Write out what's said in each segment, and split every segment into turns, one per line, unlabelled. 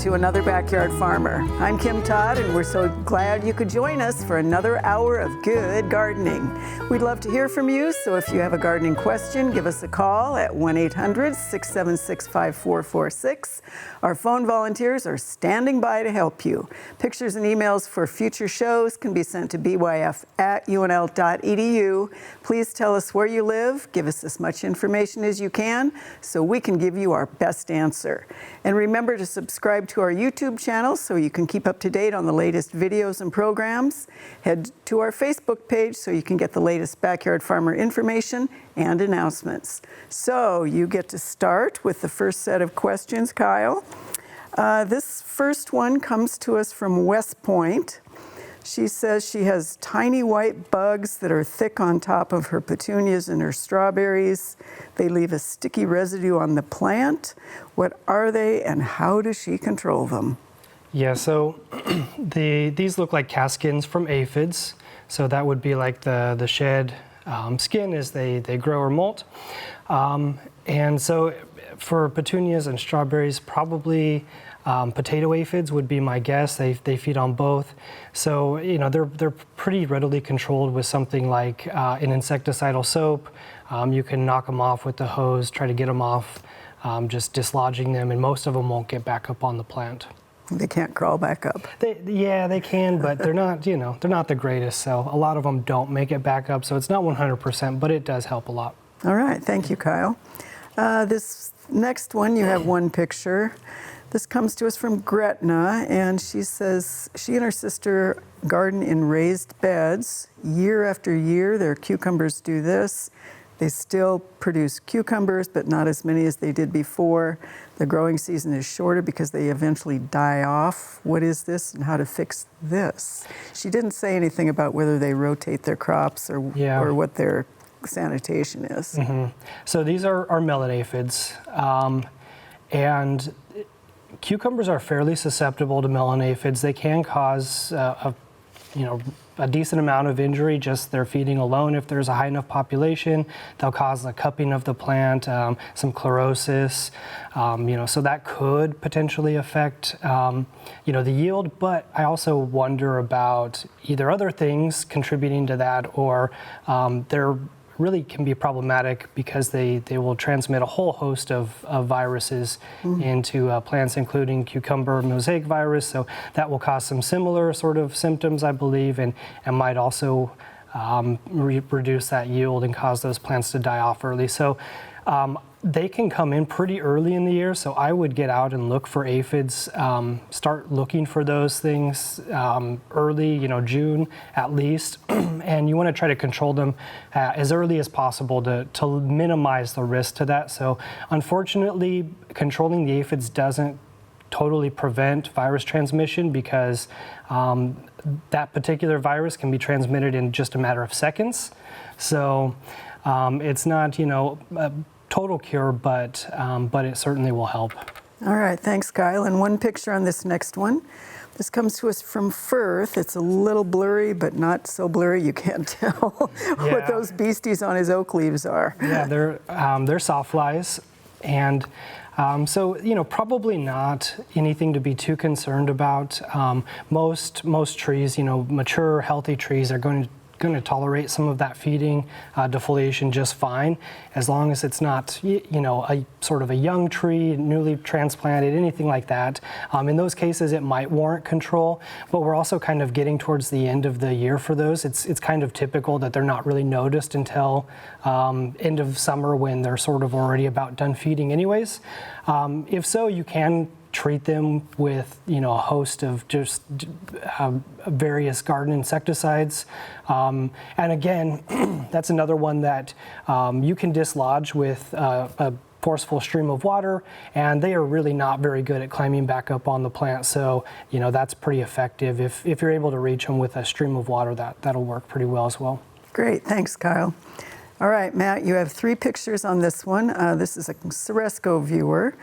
to Another Backyard Farmer. I'm Kim Todd, and we're so glad you could join us for another hour of good gardening. We'd love to hear from you, so if you have a gardening question, give us a call at 1-800-676-5446. Our phone volunteers are standing by to help you. Pictures and emails for future shows can be sent to byf@unl.edu. Please tell us where you live, give us as much information as you can, so we can give you our best answer. And remember to subscribe to our YouTube channel so you can keep up to date on the latest videos and programs. Head to our Facebook page so you can get the latest backyard farmer information and announcements. So you get to start with the first set of questions, Kyle. This first one comes to us from West Point. She says she has tiny white bugs that are thick on top of her petunias and her strawberries. They leave a sticky residue on the plant. What are they and how does she control them?
Yeah, so these look like caskins from aphids. So that would be like the shed skin as they grow or molt. And so for petunias and strawberries, probably potato aphids would be my guess. They feed on both. So, you know, they're pretty readily controlled with something like an insecticidal soap. You can knock them off with the hose, try to get them off, just dislodging them, and most of them won't get back up on the plant.
They can't crawl back up.
They can, but they're not, you know, they're not the greatest. So a lot of them don't make it back up. So it's not 100%, but it does help a lot.
All right, thank you, Kyle. This next one, you have one picture. This comes to us from Gretna, and she says she and her sister garden in raised beds. Year after year, their cucumbers do this. They still produce cucumbers, but not as many as they did before. The growing season is shorter because they eventually die off. What is this and how to fix this? She didn't say anything about whether they rotate their crops or what their sanitation is.
Mm-hmm. So these are melon aphids, and cucumbers are fairly susceptible to melon aphids. They can cause a decent amount of injury, just their feeding alone. If there's a high enough population, they'll cause a cupping of the plant, some chlorosis, so that could potentially affect, the yield. But I also wonder about either other things contributing to that, or they're really can be problematic because they will transmit a whole host of viruses into plants, including cucumber mosaic virus. So that will cause some similar sort of symptoms, I believe, and might also reduce that yield and cause those plants to die off early. So they can come in pretty early in the year, so I would get out and look for aphids, start looking for those things early, June at least, and you want to try to control them as early as possible to minimize the risk to that. So unfortunately, controlling the aphids doesn't totally prevent virus transmission because that particular virus can be transmitted in just a matter of seconds. So it's not, a total cure, but it certainly will help.
All right, thanks, Kyle. And one picture on this next one. This comes to us from Firth. It's a little blurry, but not so blurry you can't tell what those beasties on his oak leaves are. Yeah,
they're softflies, and so probably not anything to be too concerned about. Most trees, mature, healthy trees are going to tolerate some of that feeding defoliation just fine, as long as it's not, a sort of a young tree, newly transplanted, anything like that. In those cases, it might warrant control, but we're also kind of getting towards the end of the year for those. It's kind of typical that they're not really noticed until end of summer when they're sort of already about done feeding anyways. If so, you can treat them with a host of just various garden insecticides, and again that's another one that you can dislodge with a forceful stream of water, and they are really not very good at climbing back up on the plant. So that's pretty effective. If you're able to reach them with a stream of water, that'll work pretty well as well.
Great, thanks, Kyle. All right, Matt, you have 3 pictures on this one. This is a Ceresco viewer.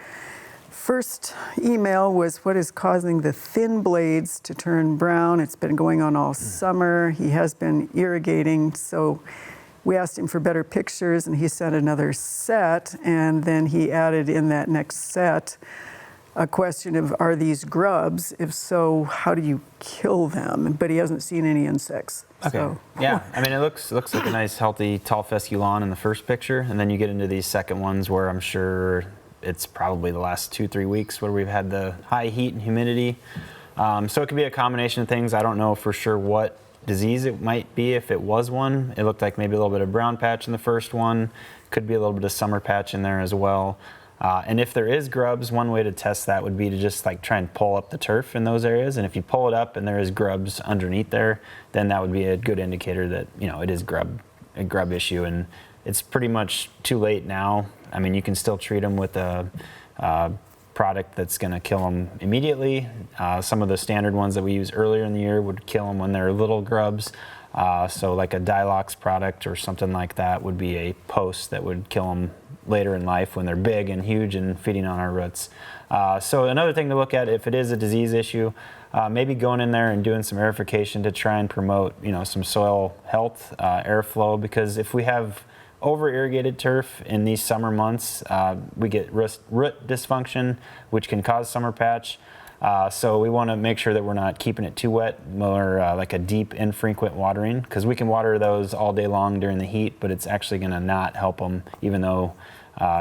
First email was what is causing the thin blades to turn brown. It's been going on all summer. He has been irrigating, so we asked him for better pictures, and he sent another set, and then he added in that next set a question of, are these grubs? If so, how do you kill them? But he hasn't seen any insects.
Okay.
So.
Yeah. I mean, it looks like a nice, healthy, tall fescue lawn in the first picture, and then you get into these second ones where I'm sure it's probably the last 2-3 weeks where we've had the high heat and humidity. So it could be a combination of things. I don't know for sure what disease it might be if it was one. It looked like maybe a little bit of brown patch in the first one. Could be a little bit of summer patch in there as well. And if there is grubs, one way to test that would be to just like try and pull up the turf in those areas. And if you pull it up and there is grubs underneath there, then that would be a good indicator that, you know, it is a grub issue. And it's pretty much too late now. I mean, you can still treat them with a product that's going to kill them immediately. Some of the standard ones that we use earlier in the year would kill them when they're little grubs. So like a Dilox product or something like that would be a post that would kill them later in life when they're big and huge and feeding on our roots. So another thing to look at if it is a disease issue, maybe going in there and doing some aerification to try and promote, you know, some soil health, airflow, because if we have over irrigated turf in these summer months, we get root dysfunction, which can cause summer patch. So we want to make sure that we're not keeping it too wet, more like a deep, infrequent watering, because we can water those all day long during the heat, but it's actually going to not help them, even though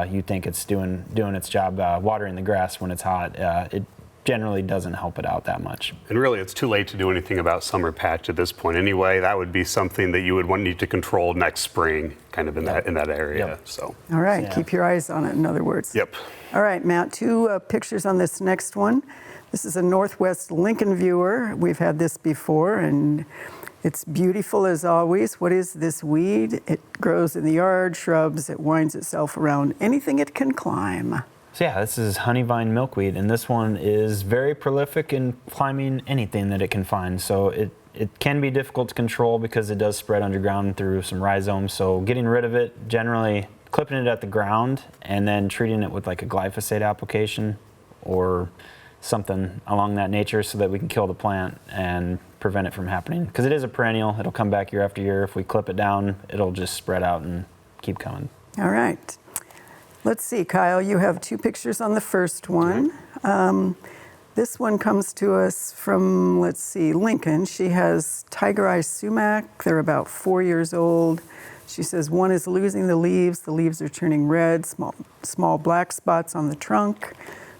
you think it's doing its job watering the grass when it's hot. It generally doesn't help it out that much.
And really, it's too late to do anything about summer patch at this point anyway. That would be something that you would need to control next spring, kind of in that area.
Yep.
So.
All right,
Yeah.
keep your eyes on it, in other words.
Yep.
All right, Matt, 2 pictures on this next one. This is a Northwest Lincoln viewer. We've had this before, and it's beautiful as always. What is this weed? It grows in the yard, shrubs. It winds itself around anything it can climb.
So yeah, this is honeyvine milkweed, and this one is very prolific in climbing anything that it can find. So it can be difficult to control because it does spread underground through some rhizomes. So getting rid of it, generally clipping it at the ground and then treating it with like a glyphosate application or something along that nature so that we can kill the plant and prevent it from happening. Because it is a perennial, it'll come back year after year. If we clip it down, it'll just spread out and keep coming.
All right. Let's see, Kyle, you have 2 pictures on the first one. This one comes to us from, let's see, Lincoln. She has tiger eye sumac. They're about 4 years old. She says one is losing the leaves are turning red, small black spots on the trunk.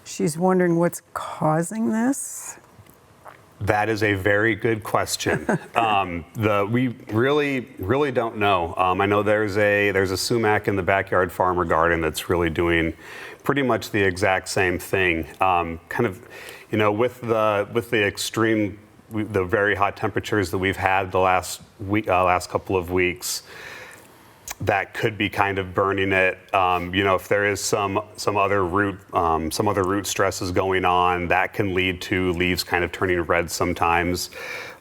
She's wondering what's causing this.
That is a very good question. We really don't know. I know there's a sumac in the backyard farmer garden that's really doing pretty much the exact same thing. Kind of, you know, with the extreme, the very hot temperatures that we've had the last couple of weeks, that could be kind of burning it. You know, if there is some other root stresses going on, that can lead to leaves kind of turning red sometimes,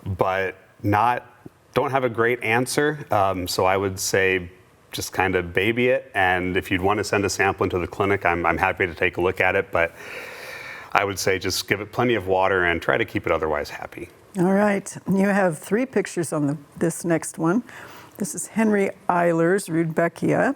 but don't have a great answer. So I would say just kind of baby it, and if you'd want to send a sample into the clinic, I'm happy to take a look at it, but I would say just give it plenty of water and try to keep it otherwise happy.
All right, you have 3 pictures on this next one. This is Henry Eiler's Rudbeckia.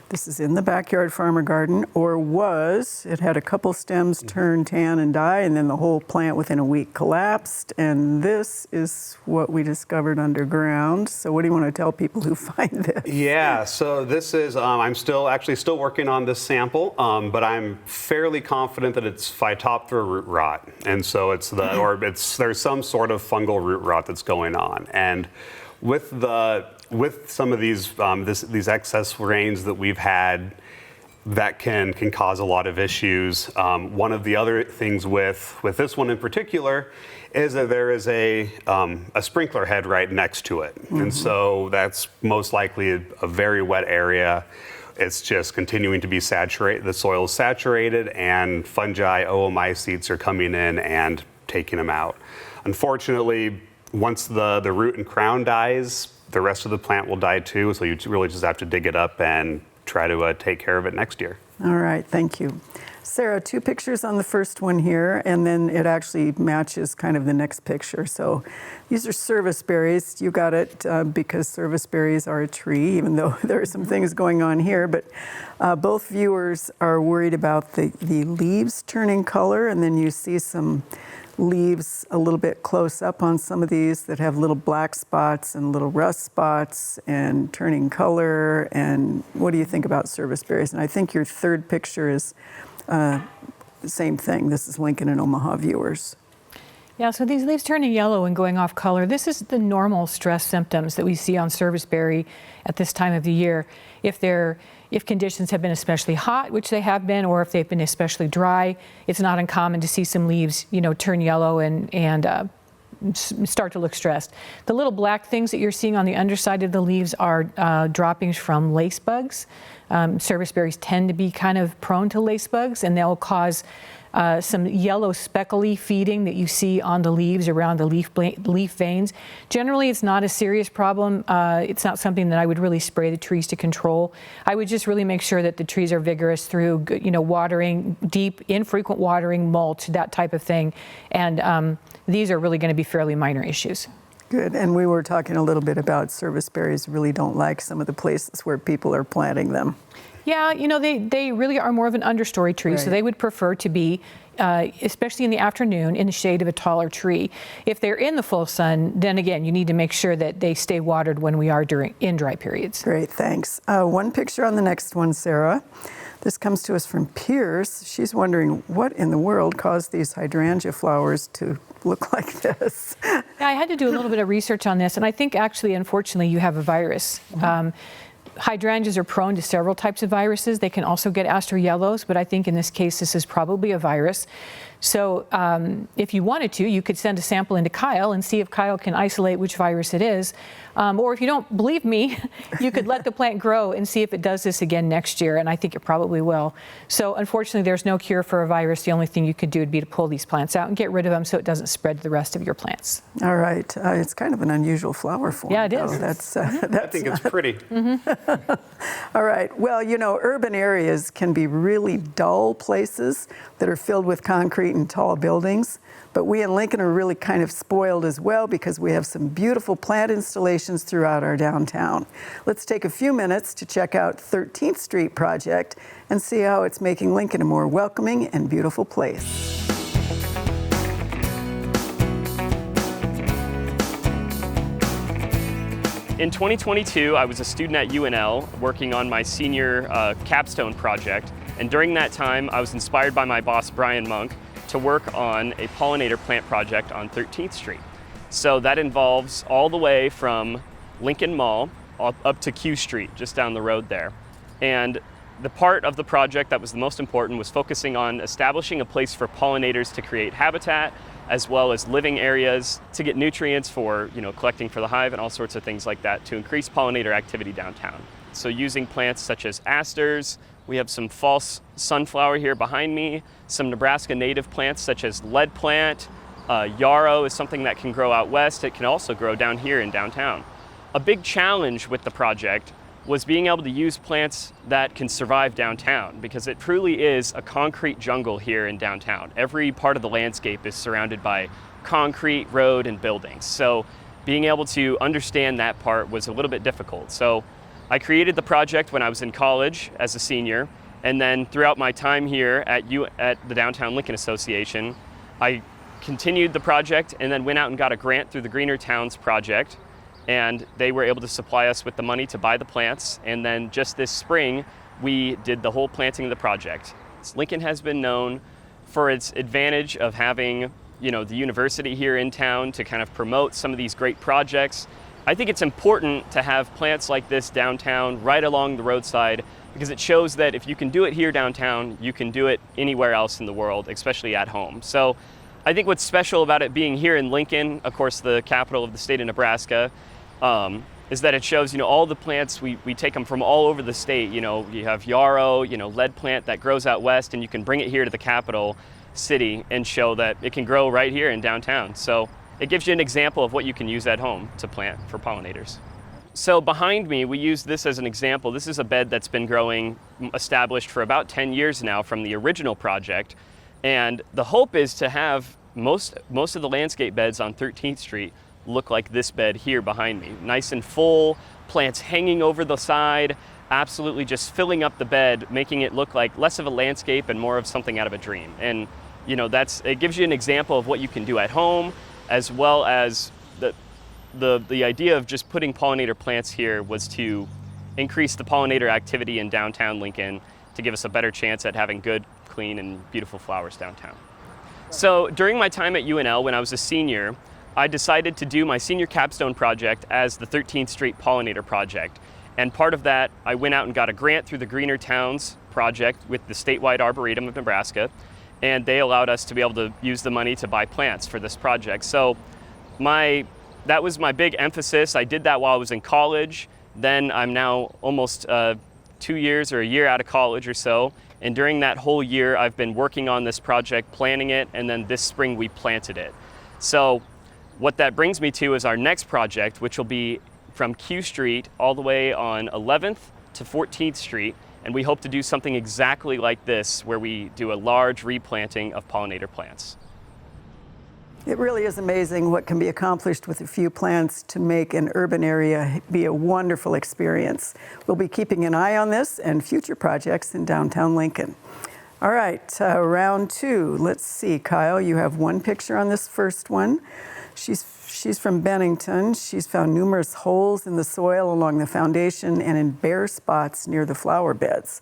This is in the backyard farmer garden, or was. It had a couple stems turn tan and die, and then the whole plant within a week collapsed. And this is what we discovered underground. So what do you want to tell people who find this?
Yeah, so this is, I'm still working on this sample, but I'm fairly confident that it's Phytophthora root rot. And so there's some sort of fungal root rot that's going on. And with some of these excess rains that we've had, that can cause a lot of issues. One of the other things with this one in particular is that there is a sprinkler head right next to it, and so that's most likely a very wet area. It's just continuing to be saturated. The soil is saturated, and fungi, oomycetes are coming in and taking them out. Unfortunately, once the root and crown dies, the rest of the plant will die too, so you really just have to dig it up and try to take care of it next year.
All right, thank you. Sarah, 2 pictures on the first one here, and then it actually matches kind of the next picture. So these are serviceberries. You got it because serviceberries are a tree, even though there are some things going on here. But both viewers are worried about the leaves turning color, and then you see some leaves a little bit close up on some of these that have little black spots and little rust spots and turning color. And what do you think about serviceberries? And I think your third picture is the same thing. This is Lincoln and Omaha viewers.
Yeah, so these leaves turning yellow and going off color, this is the normal stress symptoms that we see on serviceberry at this time of the year. If conditions have been especially hot, which they have been, or if they've been especially dry, it's not uncommon to see some leaves, turn yellow and start to look stressed. The little black things that you're seeing on the underside of the leaves are droppings from lace bugs. Serviceberries tend to be kind of prone to lace bugs, and they'll cause some yellow speckly feeding that you see on the leaves around the leaf veins. Generally, it's not a serious problem. It's not something that I would really spray the trees to control. I would just really make sure that the trees are vigorous through, watering, deep, infrequent watering, mulch, that type of thing. And these are really going to be fairly minor issues.
Good. And we were talking a little bit about serviceberries really don't like some of the places where people are planting them.
Yeah, they really are more of an understory tree,
right.
So they would prefer to be, especially in the afternoon, in the shade of a taller tree. If they're in the full sun, then again, you need to make sure that they stay watered when we are in dry periods.
Great, thanks. One picture on the next one, Sarah. This comes to us from Pierce. She's wondering what in the world caused these hydrangea flowers to look like this.
Yeah, I had to do a little bit of research on this, and I think actually, unfortunately, you have a virus. Hydrangeas are prone to several types of viruses. They can also get aster yellows, but I think in this case, this is probably a virus. So if you wanted to, you could send a sample into Kyle and see if Kyle can isolate which virus it is. Or if you don't believe me, you could let the plant grow and see if it does this again next year, and I think it probably will. So unfortunately, there's no cure for a virus. The only thing you could do would be to pull these plants out and get rid of them so it doesn't spread to the rest of your plants.
All right. It's kind of an unusual flower form.
Yeah, it is.
That's
I think it's pretty.
All right. Well, urban areas can be really dull places that are filled with concrete and tall buildings. But we in Lincoln are really kind of spoiled as well because we have some beautiful plant installations throughout our downtown. Let's take a few minutes to check out 13th Street Project and see how it's making Lincoln a more welcoming and beautiful place.
In 2022, I was a student at UNL working on my senior capstone project, and during that time, I was inspired by my boss, Brian Monk, to work on a pollinator plant project on 13th Street. So that involves all the way from Lincoln Mall up to Q Street, just down the road there. And the part of the project that was the most important was focusing on establishing a place for pollinators to create habitat, as well as living areas to get nutrients for, collecting for the hive and all sorts of things like that to increase pollinator activity downtown. So using plants such as asters, we have some false sunflower here behind me, some Nebraska native plants such as lead plant, yarrow is something that can grow out west. It can also grow down here in downtown. A big challenge with the project was being able to use plants that can survive downtown because it truly is a concrete jungle here in downtown. Every part of the landscape is surrounded by concrete, road, and buildings. So being able to understand that part was a little bit difficult. So I created the project when I was in college as a senior, and then throughout my time here at the Downtown Lincoln Association, I continued the project and then went out and got a grant through the Greener Towns Project, and they were able to supply us with the money to buy the plants, and then just this spring, we did the whole planting of the project. Lincoln has been known for its advantage of having, the university here in town to kind of promote some of these great projects. I think it's important to have plants like this downtown right along the roadside because it shows that if you can do it here downtown, you can do it anywhere else in the world, especially at home. So I think what's special about it being here in Lincoln, of course, the capital of the state of Nebraska, is that it shows, all the plants, we take them from all over the state. You have yarrow, lead plant that grows out west, and you can bring it here to the capital city and show that it can grow right here in downtown. So it gives you an example of what you can use at home to plant for pollinators. So behind me, we use this as an example. This is a bed that's been growing established for about 10 years now from the original project. And the hope is to have most of the landscape beds on 13th Street look like this bed here behind me. Nice and full, plants hanging over the side, absolutely just filling up the bed, making it look like less of a landscape and more of something out of a dream. And you know, it gives you an example of what you can do at home, as well as the idea of just putting pollinator plants here was to increase the pollinator activity in downtown Lincoln to give us a better chance at having good, clean, and beautiful flowers downtown. So during my time at UNL, when I was a senior, I decided to do my senior capstone project as the 13th Street Pollinator Project. And part of that, I went out and got a grant through the Greener Towns Project with the statewide Arboretum of Nebraska, and they allowed us to be able to use the money to buy plants for this project. So that was my big emphasis. I did that while I was in college. Then I'm now almost 2 years or a year out of college or so. And during that whole year, I've been working on this project, planning it, and then this spring we planted it. So what that brings me to is our next project, which will be from Q Street all the way on 11th to 14th Street. And we hope to do something exactly like this, where we do a large replanting of pollinator plants.
It really is amazing what can be accomplished with a few plants to make an urban area be a wonderful experience. We'll be keeping an eye on this and future projects in downtown Lincoln. All right, round two. Let's see, Kyle, you have one picture on this first one. She's from Bennington. She's found numerous holes in the soil along the foundation and in bare spots near the flower beds.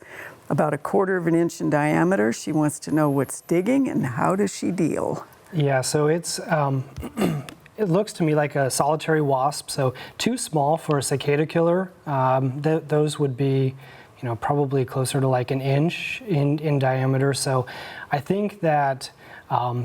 About 1/4 of an inch in diameter. She wants to know what's digging and how does she deal?
Yeah, so it's it looks to me like a solitary wasp, so too small for a cicada killer. Those would be, you know, probably closer to like an inch in diameter. So I think that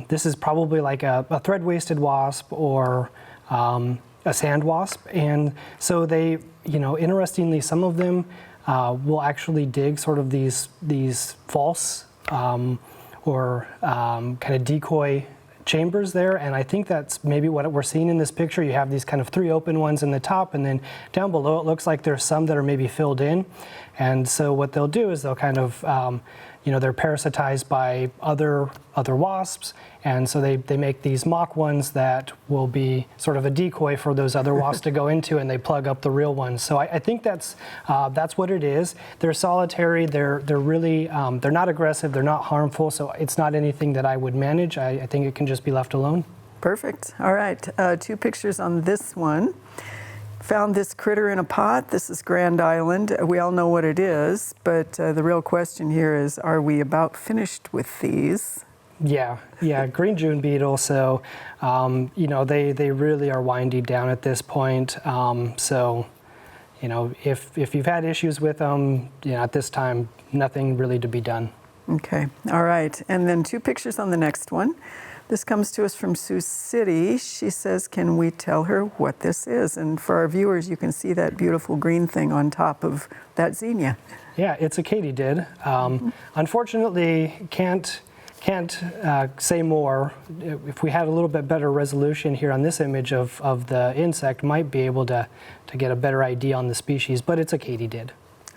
this is probably like a thread-waisted wasp or a sand wasp. And so they, you know, interestingly, some of them will actually dig sort of these false or kind of decoy chambers there, and I think that's maybe what we're seeing in this picture. You have these kind of 3 open ones in the top, and then down below it looks like there's some that are maybe filled in. And so what they'll do is they'll kind of, you know, they're parasitized by other wasps, and so they make these mock ones that will be sort of a decoy for those other wasps to go into, and they plug up the real ones. So I think that's what it is. They're solitary. They're really they're not aggressive. They're not harmful. So it's not anything that I would manage. I think it can just be left alone.
Perfect. All right, 2 pictures on this one. Found this critter in a pot. This is Grand Island. We all know what it is, but the real question here is, are we about finished with these?
Yeah, green June beetle. So, you know, they really are winding down at this point. So, you know, if you've had issues with them, you know, at this time, nothing really to be done.
Okay, all right. And then 2 pictures on the next one. This comes to us from Sioux City. She says, can we tell her what this is? And for our viewers, you can see that beautiful green thing on top of that zinnia.
Yeah, it's a katydid. Unfortunately, can't say more. If we had a little bit better resolution here on this image of the insect, might be able to get a better idea on the species, but it's a katydid.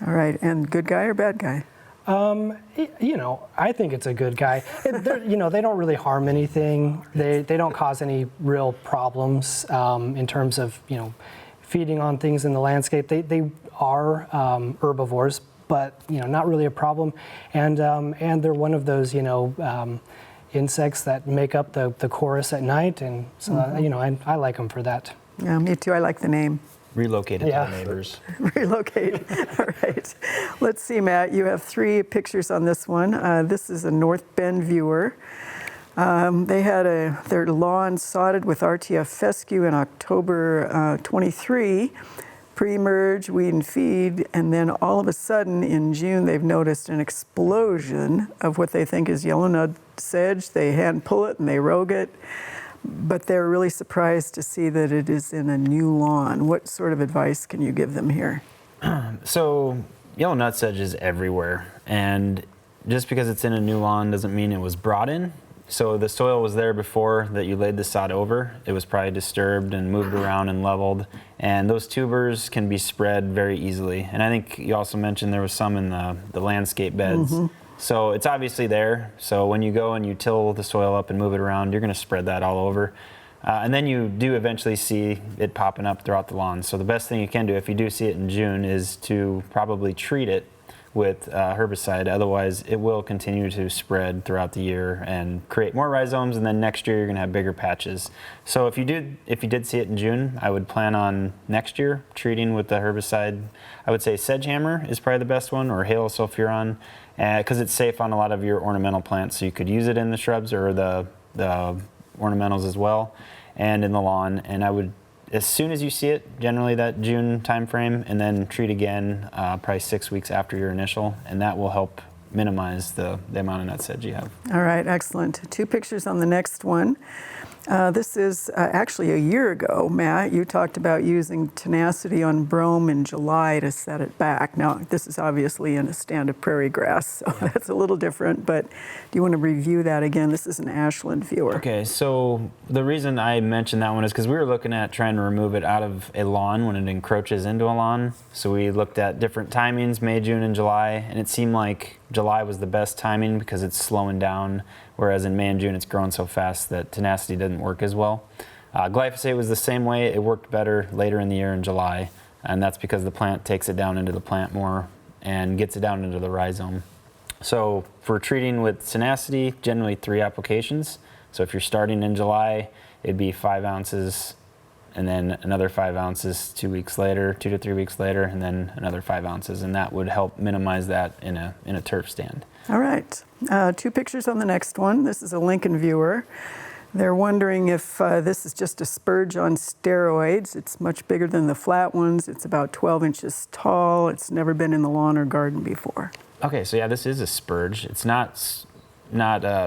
All right, and good guy or bad guy?
You know, I think it's a good guy. You know, they don't really harm anything. They don't cause any real problems in terms of, you know, feeding on things in the landscape. They are herbivores, but, you know, not really a problem. And they're one of those, you know, insects that make up the chorus at night. And so, you know, I like them for that.
Yeah, me too. I like the name.
Relocated to the neighbors.
Relocate. All right. Let's see, Matt. You have 3 pictures on this one. This is a North Bend viewer. They had their lawn sodded with RTF fescue in October 23, pre-emerge, weed and feed, and then all of a sudden in June they've noticed an explosion of what they think is yellow nutsedge. They hand pull it and they rogue it. But they're really surprised to see that it is in a new lawn. What sort of advice can you give them here?
So yellow nutsedge is everywhere, and just because it's in a new lawn doesn't mean it was brought in. So the soil was there before that you laid the sod over. It was probably disturbed and moved around and leveled. And those tubers can be spread very easily. And I think you also mentioned there was some in the landscape beds. So it's obviously there. So when you go and you till the soil up and move it around, you're going to spread that all over. And then you do eventually see it popping up throughout the lawn. So the best thing you can do if you do see it in June is to probably treat it with herbicide. Otherwise, it will continue to spread throughout the year and create more rhizomes. And then next year, you're going to have bigger patches. So if you did see it in June, I would plan on next year treating with the herbicide. I would say sedgehammer is probably the best one, or halosulfuron, because it's safe on a lot of your ornamental plants. So you could use it in the shrubs or the ornamentals as well, and in the lawn. And I would, as soon as you see it, generally that June timeframe, and then treat again probably 6 weeks after your initial, and that will help minimize the amount of nutsedge you have.
All right, excellent. 2 pictures on the next one. This is actually a year ago, Matt. You talked about using tenacity on brome in July to set it back. Now, this is obviously in a stand of prairie grass, so that's a little different, but do you want to review that again? This is an Ashland viewer.
Okay, so the reason I mentioned that one is because we were looking at trying to remove it out of a lawn when it encroaches into a lawn. So we looked at different timings, May, June, and July, and it seemed like July was the best timing because it's slowing down, whereas in May and June it's growing so fast that tenacity didn't work as well. Glyphosate was the same way. It worked better later in the year in July, and that's because the plant takes it down into the plant more and gets it down into the rhizome. So for treating with tenacity, generally 3 applications. So if you're starting in July, it'd be 5 ounces, and then another 5 ounces 2 weeks later, 2 to 3 weeks later, and then another 5 ounces, and that would help minimize that in a turf stand.
All right, 2 pictures on the next one. This is a Lincoln viewer. They're wondering if this is just a spurge on steroids. It's much bigger than the flat ones. It's about 12 inches tall. It's never been in the lawn or garden before.
Okay, so yeah, this is a spurge. It's not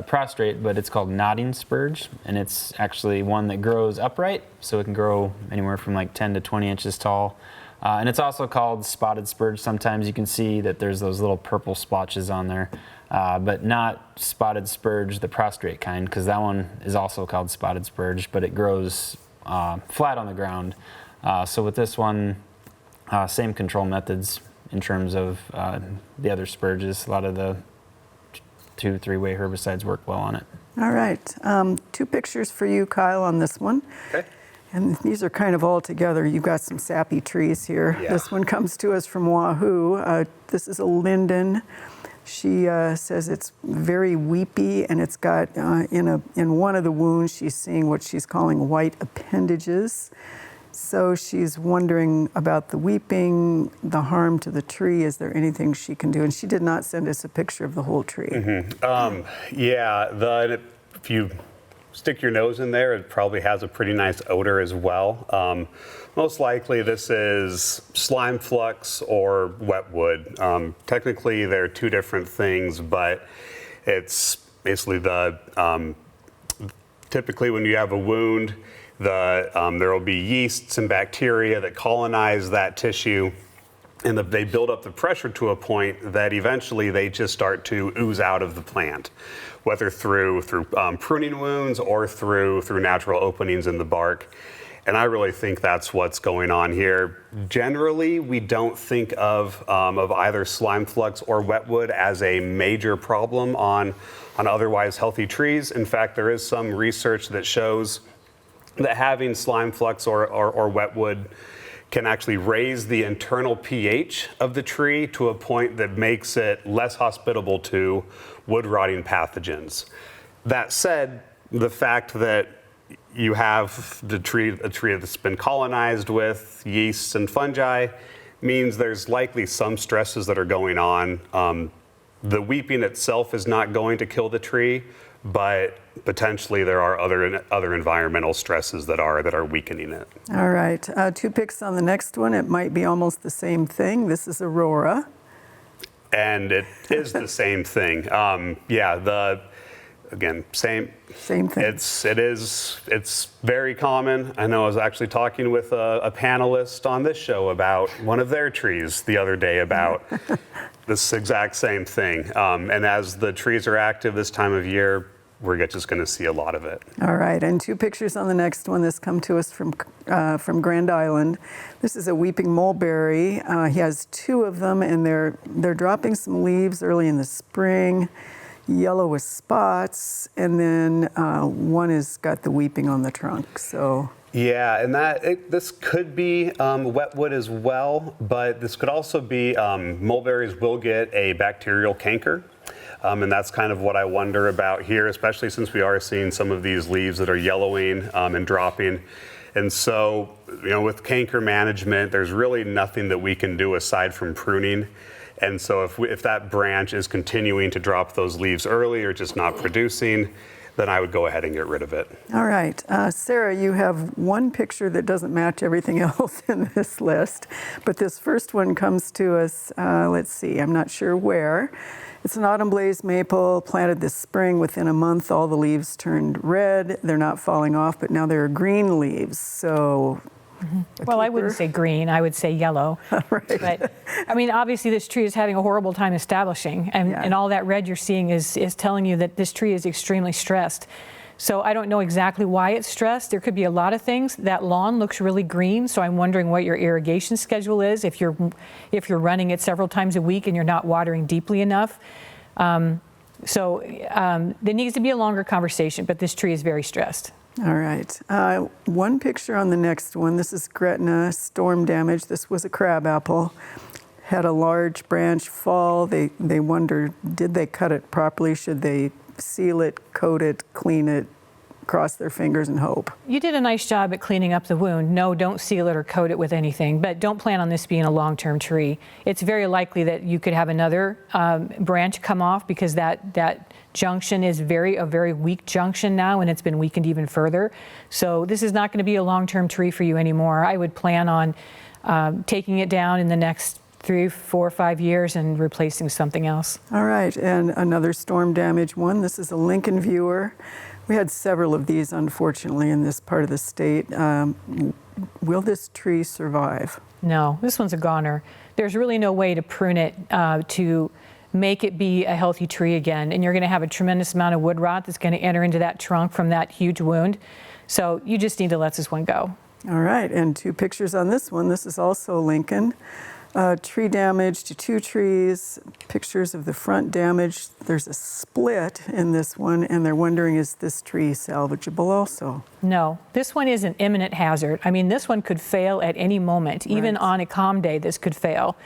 prostrate, but it's called nodding spurge, and it's actually one that grows upright, so it can grow anywhere from like 10 to 20 inches tall. And it's also called spotted spurge. Sometimes you can see that there's those little purple splotches on there, but not spotted spurge, the prostrate kind, because that one is also called spotted spurge, but it grows flat on the ground. So with this one, same control methods in terms of the other spurges. A lot of the 2-3-way herbicides work well on it.
All right, 2 pictures for you, Kyle, on this one.
Okay.
And these are kind of all together. You've got some sappy trees here.
Yeah.
This one comes to us from Wahoo. This is a linden. She says it's very weepy, and it's got, in one of the wounds, she's seeing what she's calling white appendages. So she's wondering about the weeping, the harm to the tree. Is there anything she can do? And she did not send us a picture of the whole tree.
If you stick your nose in there, it probably has a pretty nice odor as well. Most likely this is slime flux or wetwood. Technically they're 2 different things, but it's basically typically when you have a wound, there will be yeasts and bacteria that colonize that tissue, and they build up the pressure to a point that eventually they just start to ooze out of the plant, whether through pruning wounds or through natural openings in the bark. And I really think that's what's going on here. Generally, we don't think of either slime flux or wetwood as a major problem on otherwise healthy trees. In fact, there is some research that shows that having slime flux or wetwood can actually raise the internal pH of the tree to a point that makes it less hospitable to wood rotting pathogens. That said, the fact that you have a tree that's been colonized with yeasts and fungi means there's likely some stresses that are going on. The weeping itself is not going to kill the tree, but potentially there are other environmental stresses that are weakening it.
All right, 2 pics on the next one. It might be almost the same thing. This is Aurora.
And it is the same thing. Again, same thing. It's very common. I know I was actually talking with a panelist on this show about one of their trees the other day about this exact same thing. And as the trees are active this time of year, we're just going to see a lot of it.
All right, and 2 pictures on the next one. This come to us from Grand Island. This is a weeping mulberry. He has 2 of them, and they're dropping some leaves early in the spring, yellow with spots, and then one has got the weeping on the trunk. So.
Yeah, and this could be wetwood as well, but this could also be mulberries will get a bacterial canker. And that's kind of what I wonder about here, especially since we are seeing some of these leaves that are yellowing and dropping. And so, with canker management, there's really nothing that we can do aside from pruning. And so if that branch is continuing to drop those leaves early or just not producing, then I would go ahead and get rid of it.
All right. Sarah, you have one picture that doesn't match everything else in this list, but this first one comes to us, let's see, I'm not sure where. It's an autumn blaze maple planted this spring. Within a month, all the leaves turned red. They're not falling off, but now there are green leaves. So,
Well, I wouldn't say green, I would say yellow.
Right.
But I mean, obviously this tree is having a horrible time establishing, and all that red you're seeing is telling you that this tree is extremely stressed. So I don't know exactly why it's stressed. There could be a lot of things. That lawn looks really green, so I'm wondering what your irrigation schedule is, if you're running it several times a week and you're not watering deeply enough. So there needs to be a longer conversation, but this tree is very stressed.
All right. One picture on the next one. This is Gretna, storm damage. This was a crabapple. Had a large branch fall. They wondered, did they cut it properly? Should they seal it, coat it, clean it, cross their fingers and hope?
You did a nice job at cleaning up the wound. No, don't seal it or coat it with anything, but don't plan on this being a long-term tree. It's very likely that you could have another branch come off because that junction is a very weak junction now, and it's been weakened even further. So this is not going to be a long-term tree for you anymore. I would plan on taking it down in the next 3, 4, 5 years and replacing something else.
All right, and another storm damage one. This is a Lincoln viewer. We had several of these, unfortunately, in this part of the state. Will this tree survive?
No, this one's a goner. There's really no way to prune it to make it be a healthy tree again, and you're going to have a tremendous amount of wood rot that's going to enter into that trunk from that huge wound. So you just need to let this one go.
All right, and 2 pictures on this one. This is also Lincoln. Tree damage to 2 trees, pictures of the front damage. There's a split in this one, and they're wondering, is this tree salvageable also?
No, this one is an imminent hazard. I mean, this one could fail at any moment. Even on a calm day, this could fail.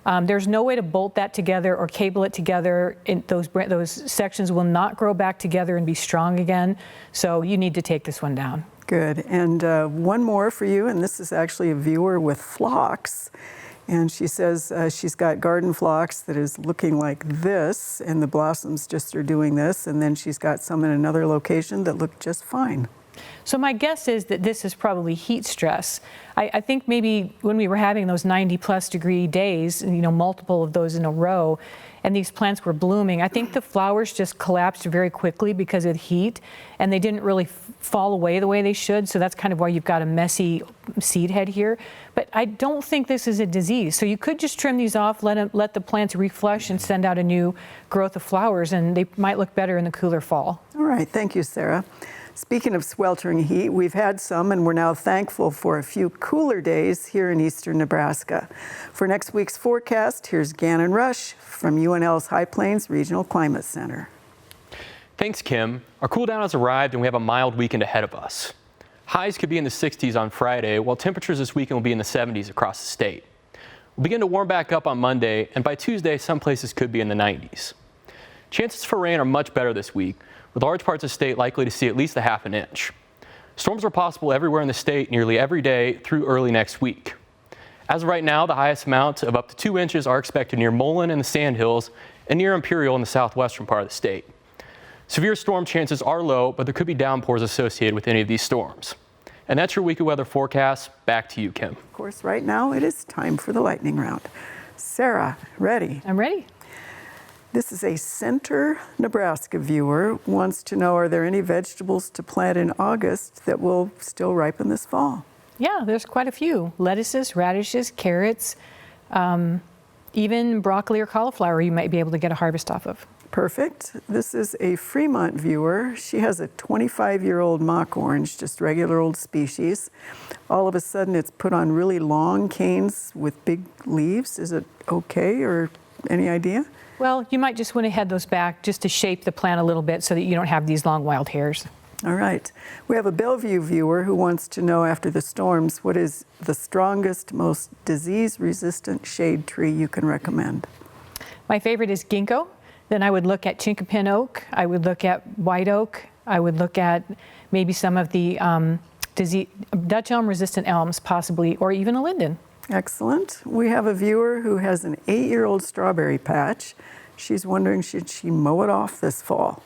There's no way to bolt that together or cable it together. Those sections will not grow back together and be strong again. So you need to take this one down.
Good. And one more for you, and this is actually a viewer with phlox. And she says she's got garden phlox that is looking like this, and the blossoms just are doing this. And then she's got some in another location that look just fine.
So my guess is that this is probably heat stress. I think maybe when we were having those 90+ degree days, multiple of those in a row, and these plants were blooming, I think the flowers just collapsed very quickly because of the heat, and they didn't really fall away the way they should. So that's kind of why you've got a messy seed head here. But I don't think this is a disease. So you could just trim these off, let the plants reflush and send out a new growth of flowers, and they might look better in the cooler fall.
All right, thank you, Sarah. Speaking of sweltering heat, we've had some, and we're now thankful for a few cooler days here in eastern Nebraska. For next week's forecast, here's Gannon Rush from UNL's High Plains Regional Climate Center.
Thanks, Kim. Our cool down has arrived, and we have a mild weekend ahead of us. Highs could be in the 60s on Friday, while temperatures this weekend will be in the 70s across the state. We'll begin to warm back up on Monday, and by Tuesday, some places could be in the 90s. Chances for rain are much better this week, with large parts of the state likely to see at least a ½ an inch. Storms are possible everywhere in the state nearly every day through early next week. As of right now, the highest amount of up to 2 inches are expected near Mullen and the Sandhills and near Imperial in the southwestern part of the state. Severe storm chances are low, but there could be downpours associated with any of these storms. And that's your weekly weather forecast. Back to you, Kim.
Of course, right now it is time for the lightning round. Sarah, ready?
I'm ready.
This is a Center, Nebraska viewer, wants to know, are there any vegetables to plant in August that will still ripen this fall?
Yeah, there's quite a few. Lettuces, radishes, carrots, even broccoli or cauliflower you might be able to get a harvest off of.
Perfect. This is a Fremont viewer. She has a 25-year-old mock orange, just regular old species. All of a sudden, it's put on really long canes with big leaves. Is it okay, or any idea?
Well, you might just want to head those back just to shape the plant a little bit so that you don't have these long wild hairs.
All right. We have a Bellevue viewer who wants to know, after the storms, what is the strongest, most disease-resistant shade tree you can recommend?
My favorite is ginkgo. Then I would look at chinkapin oak. I would look at white oak. I would look at maybe some of the Dutch elm-resistant elms, possibly, or even a linden.
Excellent. We have a viewer who has an 8-year-old strawberry patch. She's wondering, should she mow it off this fall?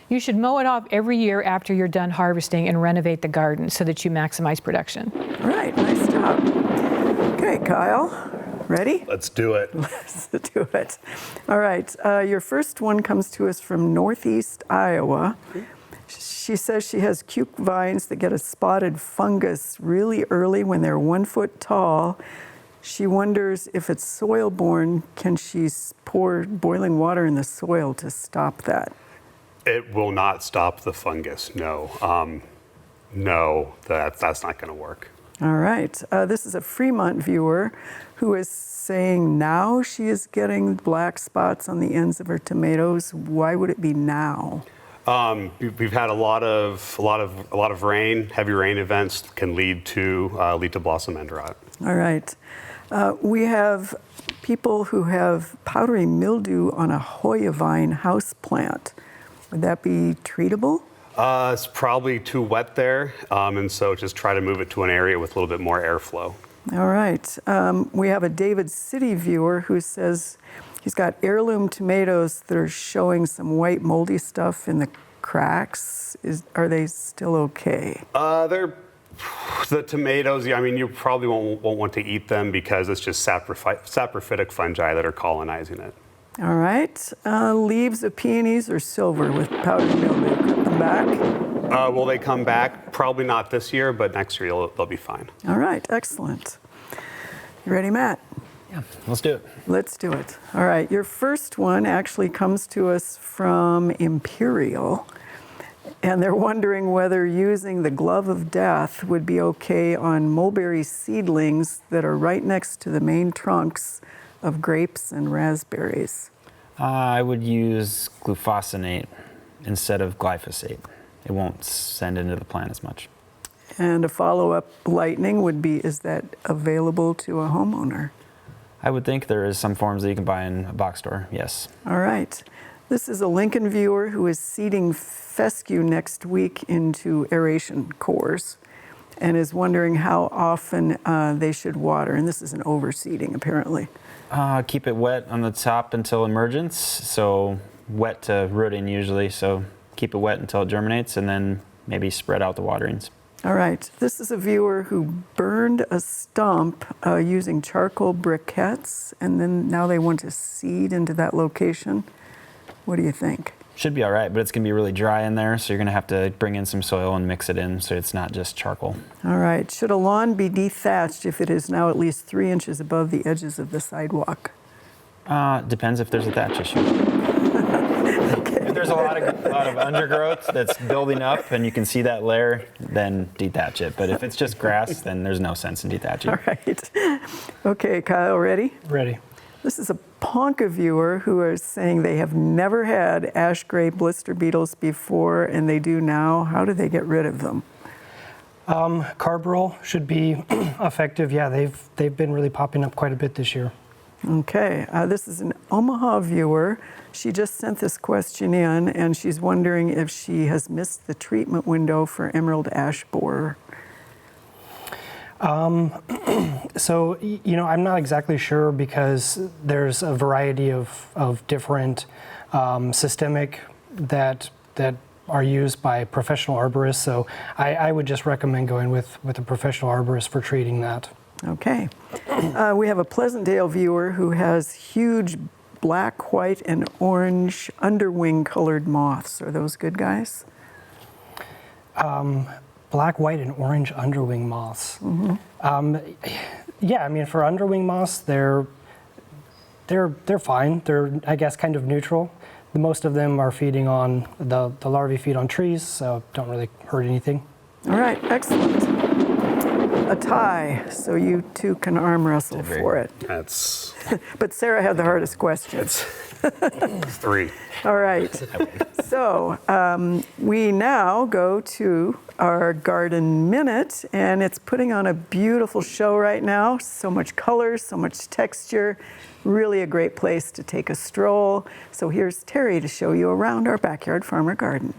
You should mow it off every year after you're done harvesting and renovate the garden so that you maximize production.
All right, nice job. Okay, Kyle, ready?
Let's do it.
Let's do it. All right, your first one comes to us from northeast Iowa. She says she has cuke vines that get a spotted fungus really early when they're 1 foot tall. She wonders if it's soil-borne, can she pour boiling water in the soil to stop that?
It will not stop the fungus, no. No, that's not going to work.
All right. This is a Fremont viewer who is saying now she is getting black spots on the ends of her tomatoes. Why would it be now?
We've had a lot of rain. Heavy rain events can lead to blossom end rot.
All right. We have people who have powdery mildew on a Hoya vine house plant. Would that be treatable?
It's probably too wet there, and so just try to move it to an area with a little bit more airflow.
All right. We have a David City viewer who says he's got heirloom tomatoes that are showing some white moldy stuff in the cracks. Are they still okay?
They're the tomatoes. I mean, you probably won't want to eat them because it's just saprophytic fungi that are colonizing it.
All right. Leaves of peonies are silver with powdery mildew. Cut them back.
Will they come back? Probably not this year, but next year they'll be fine.
All right. Excellent. You ready, Matt?
Yeah, let's do it.
Let's do it. All right. Your first one actually comes to us from Imperial, and they're wondering whether using the glove of death would be okay on mulberry seedlings that are right next to the main trunks of grapes and raspberries.
I would use glufosinate instead of glyphosate. It won't send into the plant as much.
And a follow-up lightning would be, is that available to a homeowner?
I would think there is some forms that you can buy in a box store, yes.
All right. This is a Lincoln viewer who is seeding fescue next week into aeration cores and is wondering how often they should water. And this is an overseeding, apparently.
Keep it wet on the top until emergence, so wet to rooting usually, so keep it wet until it germinates and then maybe spread out the waterings.
All right, this is a viewer who burned a stump using charcoal briquettes, and then now they want to seed into that location. What do you think?
Should be all right, but it's going to be really dry in there, so you're going to have to bring in some soil and mix it in so it's not just charcoal.
All right. Should a lawn be dethatched if it is now at least 3 inches above the edges of the sidewalk?
Depends if there's a thatch issue. If there's a lot of undergrowth that's building up and you can see that layer, then dethatch it. But if it's just grass, then there's no sense in detaching.
All right. Okay, Kyle, ready?
Ready.
This is a Ponca viewer who is saying they have never had ash gray blister beetles before, and they do now. How do they get rid of them?
Carbaryl should be effective. Yeah, they've been really popping up quite a bit this year.
Okay, this is an Omaha viewer. She just sent this question in, and she's wondering if she has missed the treatment window for emerald ash borer.
So, I'm not exactly sure because there's a variety of different systemic that are used by professional arborists. So I would just recommend going with a professional arborist for treating that.
Okay. We have a Pleasantdale viewer who has huge black, white, and orange underwing colored moths. Are those good guys?
Black, white, and orange underwing moths. Mm-hmm. Yeah, I mean, for underwing moths, they're fine. They're, I guess, kind of neutral. most of them are feeding on, the larvae feed on trees, so don't really hurt anything.
All right, excellent. A tie, so you two can arm wrestle for it.
That's
But Sarah had the hardest question.
3.
All right. So we now go to our garden minute, and it's putting on a beautiful show right now. So much color, so much texture. Really a great place to take a stroll. So here's Terry to show you around our backyard farmer garden.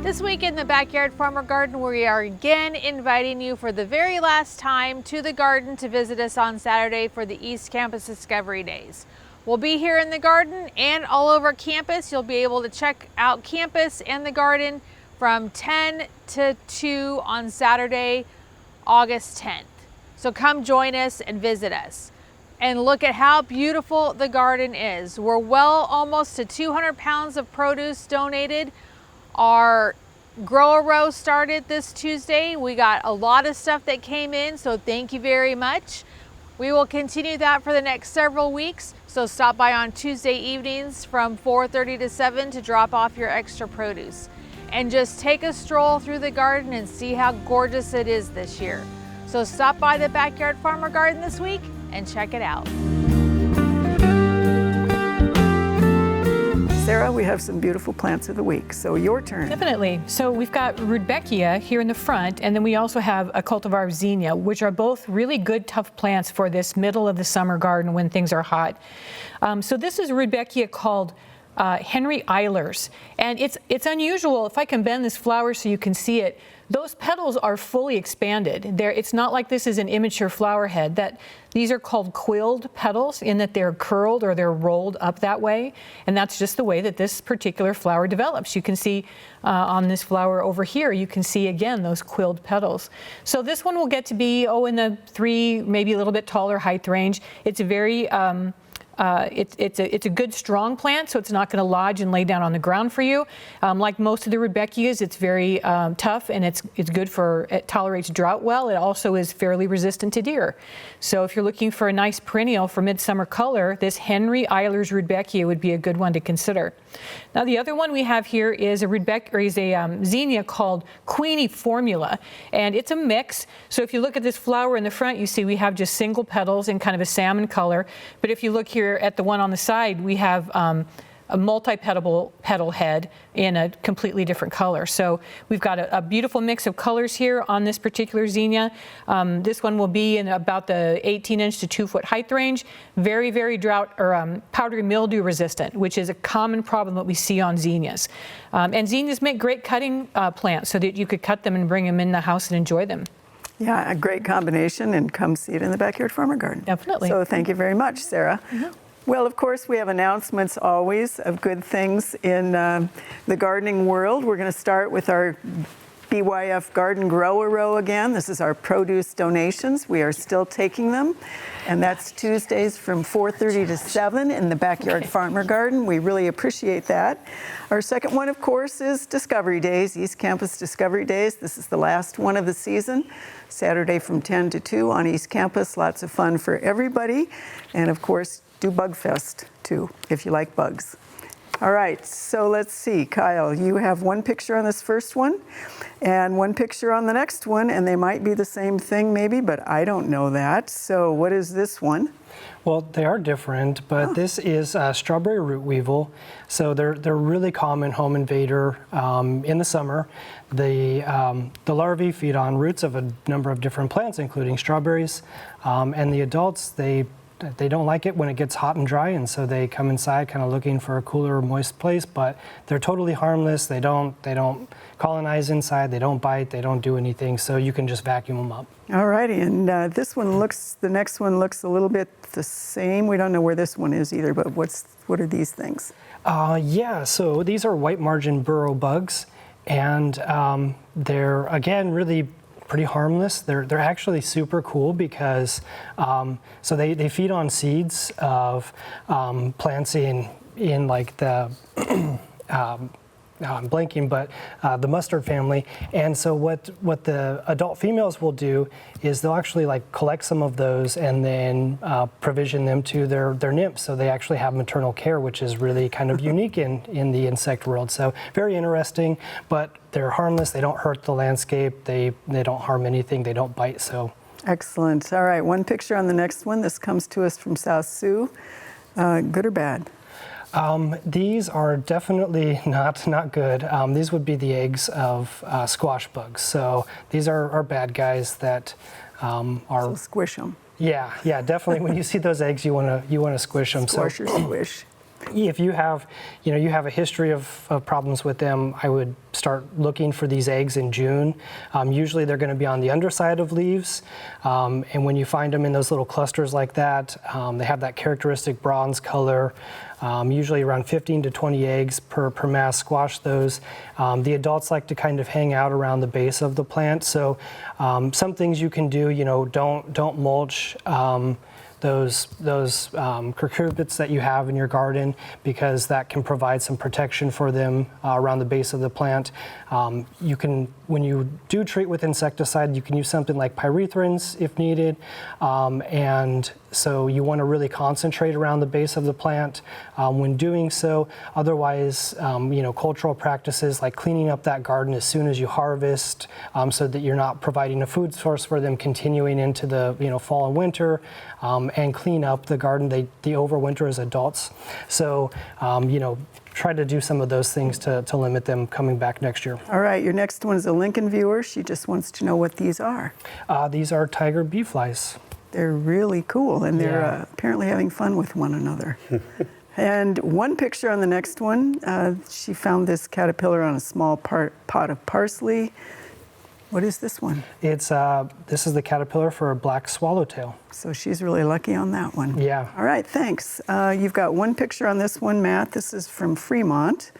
This week in the Backyard Farmer Garden, we are again inviting you for the very last time to the garden to visit us on Saturday for the East Campus Discovery Days. We'll be here in the garden and all over campus. You'll be able to check out campus and the garden from 10 to 2 on Saturday, August 10th. So come join us and visit us. And look at how beautiful the garden is. We're well almost to 200 pounds of produce donated. Our grow row started this Tuesday. We got a lot of stuff that came in, so thank you very much. We will continue that for the next several weeks, so stop by on Tuesday evenings from 4:30 to 7 to drop off your extra produce. And just take a stroll through the garden and see how gorgeous it is this year. So stop by the Backyard Farmer Garden this week and check it out.
Sarah, we have some beautiful plants of the week, so your turn.
Definitely. So we've got Rudbeckia here in the front, and then we also have a cultivar zinnia, which are both really good, tough plants for this middle of the summer garden when things are hot. So this is Rudbeckia called Henry Eilers, and it's unusual. If I can bend this flower so you can see it, those petals are fully expanded. It's not like this is an immature flower head. These are called quilled petals in that they're curled or they're rolled up that way, and that's just the way that this particular flower develops. You can see on this flower over here, you can see again those quilled petals. So this one will get to be in the 3, maybe a little bit taller height range. It's a very it's a good strong plant, so it's not going to lodge and lay down on the ground for you. Like most of the Rudbeckias, it's very tough, and it's good it tolerates drought well. It also is fairly resistant to deer. So if you're looking for a nice perennial for midsummer color, this Henry Eilers Rudbeckia would be a good one to consider. Now the other one we have here is a zinnia called Queenie Formula, and it's a mix. So if you look at this flower in the front, you see we have just single petals in kind of a salmon color. But if you look here at the one on the side, we have a multi-petal head in a completely different color. So we've got a beautiful mix of colors here on this particular zinnia. This one will be in about the 18-inch to 2-foot height range. Very, very drought or powdery mildew resistant, which is a common problem that we see on zinnias. And zinnias make great cutting plants, so that you could cut them and bring them in the house and enjoy them.
Yeah, a great combination, and come see it in the Backyard Farmer Garden.
Definitely.
So thank you very much, Sarah. Mm-hmm. Well, of course, we have announcements always of good things in the gardening world. We're going to start with our BYF Garden Grower Row again. This is our produce donations. We are still taking them, and that's Tuesdays from 4:30 to 7 in the Backyard Farmer Garden. We really appreciate that. Our second one, of course, is Discovery Days, East Campus Discovery Days. This is the last one of the season, Saturday from 10 to 2 on East Campus. Lots of fun for everybody, and of course, do Bug Fest too, if you like bugs. All right, so let's see, Kyle, you have one picture on this first one and one picture on the next one, and they might be the same thing maybe, but I don't know that. So what is this one?
Well, they are different, but this is strawberry root weevil. So they're really common home invader in the summer. The larvae feed on roots of a number of different plants, including strawberries, and the adults, they don't like it when it gets hot and dry, and so they come inside kind of looking for a cooler, moist place, but they're totally harmless. They don't colonize inside, they don't bite, they don't do anything, so you can just vacuum them up.
All righty, and the next one looks a little bit the same. We don't know where this one is either, but what are these things?
Yeah, so these are white margin burrow bugs, and they're, again, really pretty harmless. They're actually super cool because so they feed on seeds of plants in like the I'm blanking, but the mustard family. And so what the adult females will do is they'll actually like collect some of those and then provision them to their nymphs. So they actually have maternal care, which is really kind of unique in the insect world. So very interesting, but they're harmless. They don't hurt the landscape. They don't harm anything. They don't bite. So
Excellent. All right, one picture on the next one. This comes to us from South Sioux. Good or bad?
These are definitely not good. These would be the eggs of squash bugs. So these are bad guys that are.
So squish them.
Yeah, definitely. When you see those eggs, you wanna squish them.
Squash or squish.
If you have a history of problems with them, I would start looking for these eggs in June. Usually they're going to be on the underside of leaves, and when you find them in those little clusters like that, they have that characteristic bronze color. Usually around 15 to 20 eggs per mass. Squash those. The adults like to kind of hang out around the base of the plant. So some things you can do, don't mulch those cucurbits that you have in your garden, because that can provide some protection for them around the base of the plant. You can, when you do treat with insecticide, you can use something like pyrethrins if needed, and so you want to really concentrate around the base of the plant when doing so. Otherwise, cultural practices like cleaning up that garden as soon as you harvest, so that you're not providing a food source for them continuing into the fall and winter, and clean up the garden. They overwinter as adults. So try to do some of those things to limit them coming back next year.
All right, your next one is a Lincoln viewer. She just wants to know what these are.
These are tiger bee flies.
They're really cool, and they're apparently having fun with one another. And one picture on the next one, she found this caterpillar on a small pot of parsley. What is this one?
This is the caterpillar for a black swallowtail.
So she's really lucky on that one.
Yeah.
All right, thanks. You've got one picture on this one, Matt. This is from Fremont.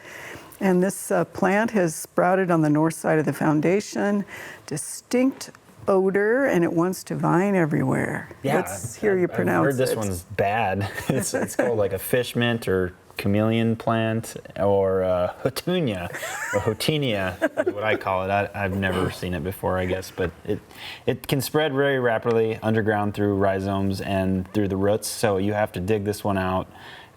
And this plant has sprouted on the north side of the foundation. Distinct odor, and it wants to vine everywhere.
Yeah,
Let's hear you pronounce
I've heard this one's bad. It's called like a fish mint or chameleon plant or petunia or hotenia is what I call it. I've never seen it before, I guess, but it can spread very rapidly underground through rhizomes and through the roots, so you have to dig this one out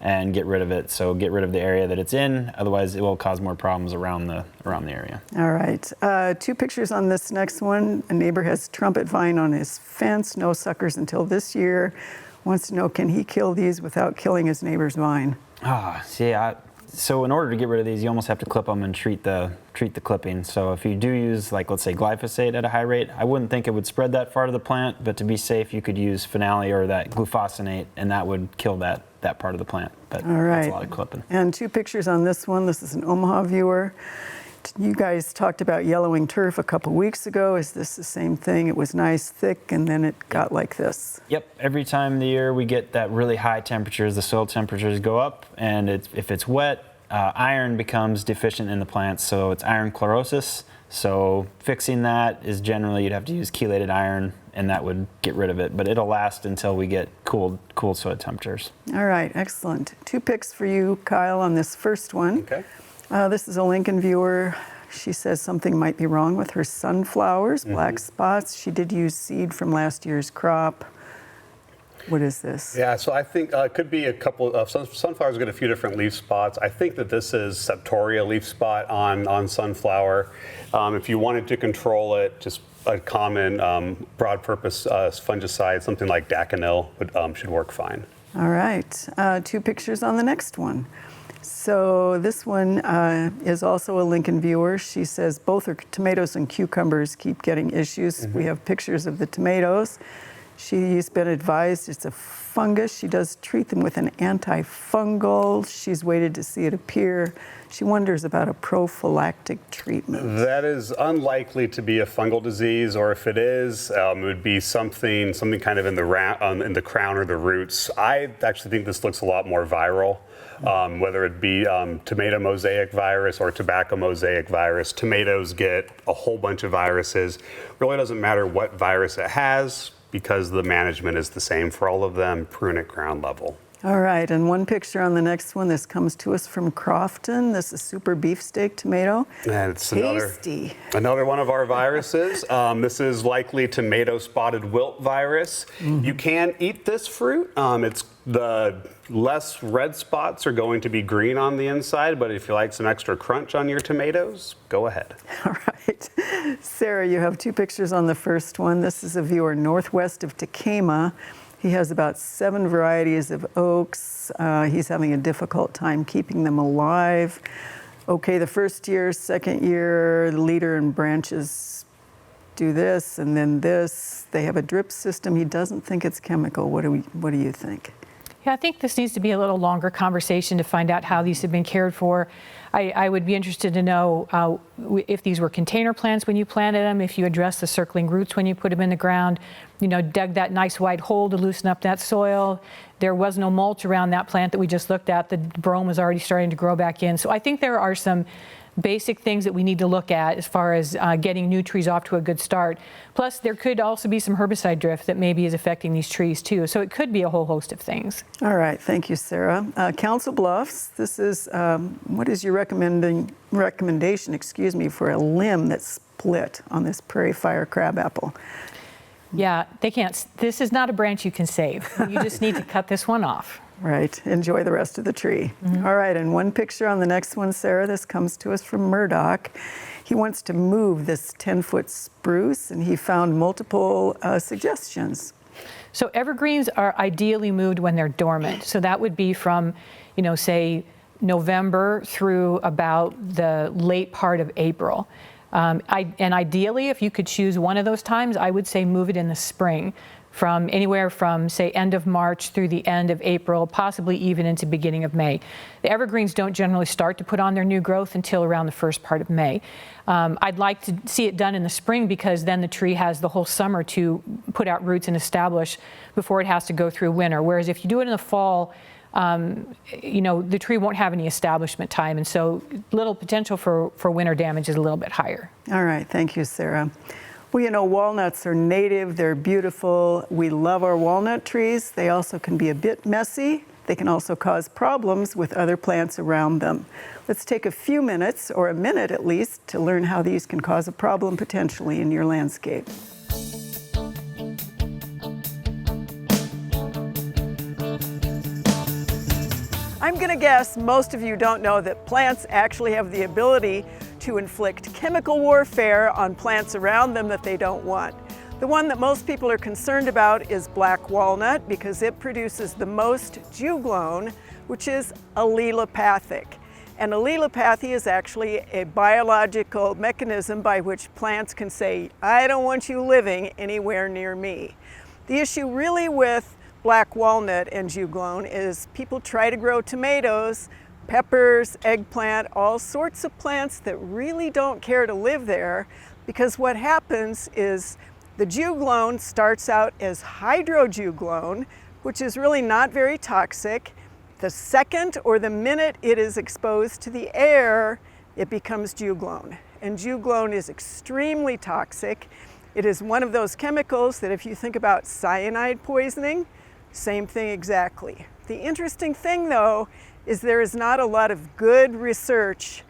and get rid of it. So get rid of the area that it's in, otherwise it will cause more problems around the area.
All right, two pictures on this next one. A neighbor has trumpet vine on his fence, no suckers until this year. Wants to know, can he kill these without killing his neighbor's vine?
So in order to get rid of these, you almost have to clip them and treat the clipping. So if you do use, like, let's say glyphosate at a high rate, I wouldn't think it would spread that far to the plant, but to be safe, you could use phenolic or that glufosinate, and that would kill that part of the plant. But
All right.
That's a lot of clipping.
And two pictures on this one. This is an Omaha viewer. You guys talked about yellowing turf a couple weeks ago. Is this the same thing? It was nice, thick, and then it got like this.
Yep, every time of the year we get that really high temperatures, the soil temperatures go up, and if it's wet, iron becomes deficient in the plants, so it's iron chlorosis. So fixing that is generally, you'd have to use chelated iron, and that would get rid of it, but it'll last until we get cool soil temperatures.
All right, excellent. Two picks for you, Kyle, on this first one.
Okay.
This is a Lincoln viewer. She says something might be wrong with her sunflowers, black spots. She did use seed from last year's crop. What is this?
Yeah, so I think it could be a couple of sunflowers get a few different leaf spots. I think that this is Septoria leaf spot on sunflower. If you wanted to control it, just a common broad purpose fungicide, something like Daconil should work fine.
All right, two pictures on the next one. So this one is also a Lincoln viewer. She says both her tomatoes and cucumbers keep getting issues. We have pictures of the tomatoes. She's been advised it's a fungus. She does treat them with an antifungal. She's waited to see it appear. She wonders about a prophylactic treatment.
That is unlikely to be a fungal disease, or if it is, it would be something kind of in the crown or the roots. I actually think this looks a lot more viral. Whether it be tomato mosaic virus or tobacco mosaic virus. Tomatoes get a whole bunch of viruses. Really doesn't matter what virus it has, because the management is the same for all of them, prune at ground level.
All right, and one picture on the next one. This comes to us from Crofton. This is super beefsteak tomato.
And it's
Tasty.
another one of our viruses. This is likely tomato spotted wilt virus. You can eat this fruit. It's the less red spots are going to be green on the inside, but if you like some extra crunch on your tomatoes, go ahead.
All right. Sarah, you have two pictures on the first one. This is a viewer northwest of Tacoma. He has about 7 varieties of oaks. He's having a difficult time keeping them alive. Okay, the first year, second year, the leader and branches do this and then this. They have a drip system. He doesn't think it's chemical. What do you think?
Yeah, I think this needs to be a little longer conversation to find out how these have been cared for. I would be interested to know if these were container plants when you planted them, if you addressed the circling roots when you put them in the ground, dug that nice wide hole to loosen up that soil. There was no mulch around that plant that we just looked at. The brome was already starting to grow back in. So I think there are some basic things that we need to look at as far as getting new trees off to a good start. Plus, there could also be some herbicide drift that maybe is affecting these trees too. So it could be a whole host of things.
All right, thank you, Sarah. Council Bluffs, this is, what is your recommendation, for a limb that's split on this prairie fire crabapple?
Yeah, they can't, this is not a branch you can save. You just need to cut this one off.
Right, enjoy the rest of the tree. All right, and one picture on the next one, Sarah. This comes to us from Murdoch. He wants to move this 10-foot spruce, and he found multiple suggestions.
So evergreens are ideally moved when they're dormant. So that would be from, say, November through about the late part of April. And ideally, if you could choose one of those times, I would say move it in the spring, from anywhere from, say, end of March through the end of April, possibly even into beginning of May. The evergreens don't generally start to put on their new growth until around the first part of May. I'd like to see it done in the spring because then the tree has the whole summer to put out roots and establish before it has to go through winter. Whereas if you do it in the fall, the tree won't have any establishment time, and so little potential for winter damage is a little bit higher.
All right, thank you, Sarah. Well, walnuts are native, they're beautiful. We love our walnut trees. They also can be a bit messy. They can also cause problems with other plants around them. Let's take a few minutes, or a minute at least, to learn how these can cause a problem potentially in your landscape. I'm going to guess most of you don't know that plants actually have the ability to inflict chemical warfare on plants around them that they don't want. The one that most people are concerned about is black walnut because it produces the most juglone, which is allelopathic. And allelopathy is actually a biological mechanism by which plants can say, I don't want you living anywhere near me. The issue really with black walnut and juglone is people try to grow tomatoes, peppers, eggplant, all sorts of plants that really don't care to live there, because what happens is the juglone starts out as hydrojuglone, which is really not very toxic. The second or the minute it is exposed to the air, it becomes juglone. And juglone is extremely toxic. It is one of those chemicals that if you think about cyanide poisoning, same thing exactly. The interesting thing though is there is not a lot of good research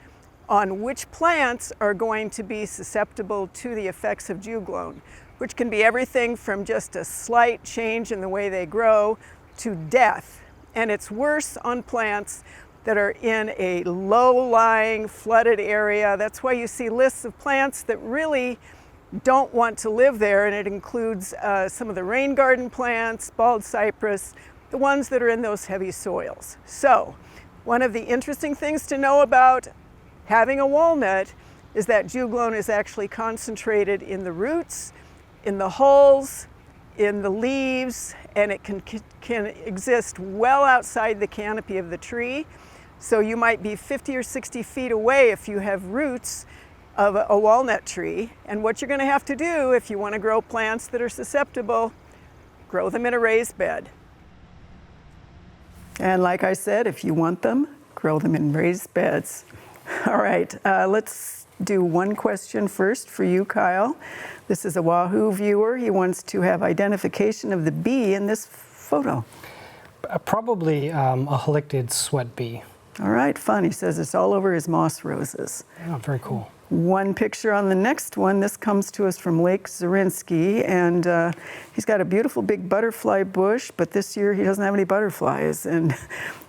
on which plants are going to be susceptible to the effects of juglone, which can be everything from just a slight change in the way they grow to death. And it's worse on plants that are in a low-lying, flooded area. That's why you see lists of plants that really don't want to live there, and it includes some of the rain garden plants, bald cypress, the ones that are in those heavy soils. So, one of the interesting things to know about having a walnut is that juglone is actually concentrated in the roots, in the hulls, in the leaves, and it can exist well outside the canopy of the tree. So you might be 50 or 60 feet away if you have roots of a walnut tree. And what you're going to have to do if you want to grow plants that are susceptible, grow them in a raised bed. And like I said, if you want them, grow them in raised beds. All right, let's do one question first for you, Kyle. This is a Wahoo viewer. He wants to have identification of the bee in this photo.
Probably a halictid sweat bee.
All right, fun. He says it's all over his moss roses.
Oh, very cool.
One picture on the next one. This comes to us from Lake Zarinsky, and he's got a beautiful big butterfly bush, but this year he doesn't have any butterflies, and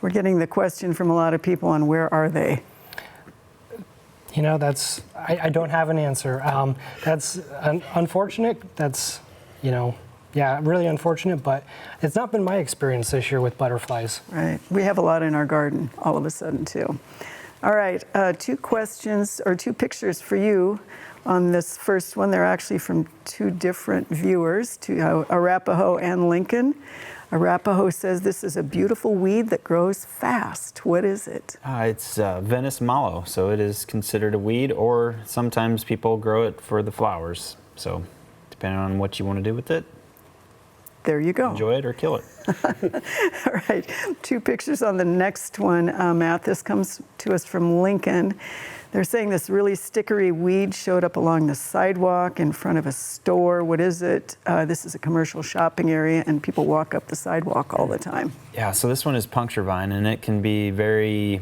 we're getting the question from a lot of people on where are they?
You know, I don't have an answer. That's unfortunate. That's, you know, yeah, really unfortunate, but it's not been my experience this year with butterflies.
Right. We have a lot in our garden all of a sudden, too. All right, two questions or two pictures for you on this first one. They're actually from two different viewers, Arapahoe and Lincoln. Arapahoe says this is a beautiful weed that grows fast. What is it?
It's Venice mallow, so it is considered a weed, or sometimes people grow it for the flowers. So depending on what you want to do with it,
there you go.
Enjoy it or kill it.
All right, two pictures on the next one, Matt. This comes to us from Lincoln. They're saying this really stickery weed showed up along the sidewalk in front of a store. What is it? This is a commercial shopping area, and people walk up the sidewalk all the time.
Yeah, so this one is puncture vine, and it can be very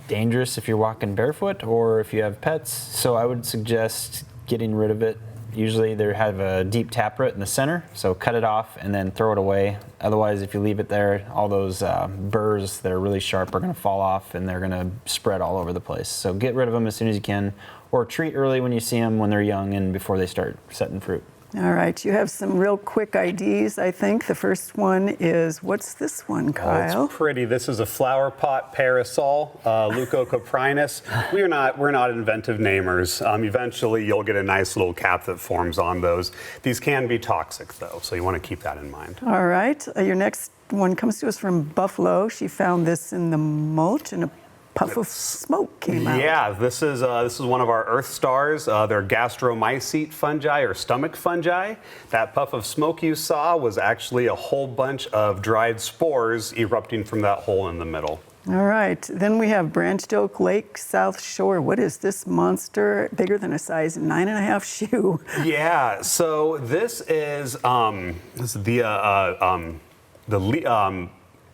dangerous if you're walking barefoot or if you have pets. So I would suggest getting rid of it. Usually they have a deep taproot in the center, so cut it off and then throw it away. Otherwise, if you leave it there, all those burrs that are really sharp are going to fall off and they're going to spread all over the place. So get rid of them as soon as you can, or treat early when you see them when they're young and before they start setting fruit.
All right, you have some real quick IDs, I think. The first one is, what's this one, Kyle?
Oh, it's pretty. This is a flower pot parasol, Leucocoprinus. We're not inventive namers. Eventually, you'll get a nice little cap that forms on those. These can be toxic, though, so you want to keep that in mind.
All right, your next one comes to us from Buffalo. She found this in the mulch, and a puff of smoke came out.
Yeah, this is one of our earth stars. They're gastromycete fungi or stomach fungi. That puff of smoke you saw was actually a whole bunch of dried spores erupting from that hole in the middle.
All right, then we have Branched Oak Lake, South Shore. What is this monster? Bigger than a size 9.5 shoe.
Yeah, so this is the